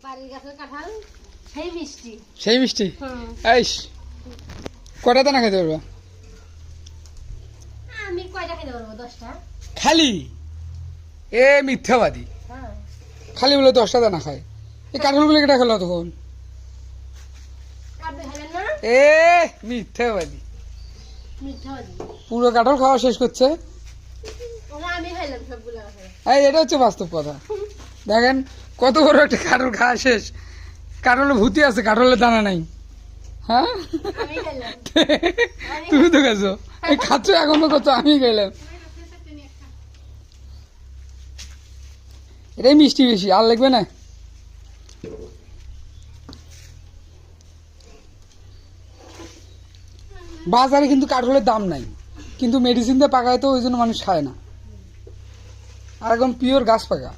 বাড়ির গাছের কাঁঠাল সেই মিষ্টি। সেই মিষ্টি। এই কটা দানা খেতে পারবা? আমি কয়টা খেতে পারবো? 10টা। খালি? এ মিথ্যাবাদী, হ্যাঁ খালি বলে 10টা দানা খায়। এই কাঁঠালগুলো কেটে খেলো তখন? আপনি খাইলেন না? এ মিথ্যাবাদী, মিথ্যাবাদী। পুরো কাঁঠাল খাওয়া শেষ করছে। ওরা আমি খাইলাম সবগুলো। এই এটা হচ্ছে বাস্তব কথা। দেখেন কত বড় একটা কাঁঠাল খাওয়া শেষ, কাঁঠালের ভূতি আছে, কাঁঠালের দানা নাই। হ্যাঁ আমি খাইলাম। তুমি তো গেছো, এই খাচ্ছ এখনো করছো, আমি গেলাম। এটাই মিষ্টি বেশি, আর লাগবে না। বাজারে কিন্তু কাঁঠালের দাম নাই, কিন্তু মেডিসিন দিয়ে পাকায় তো ওই জন্য মানুষ খায় না। আর একদম পিওর গাছ পাকা।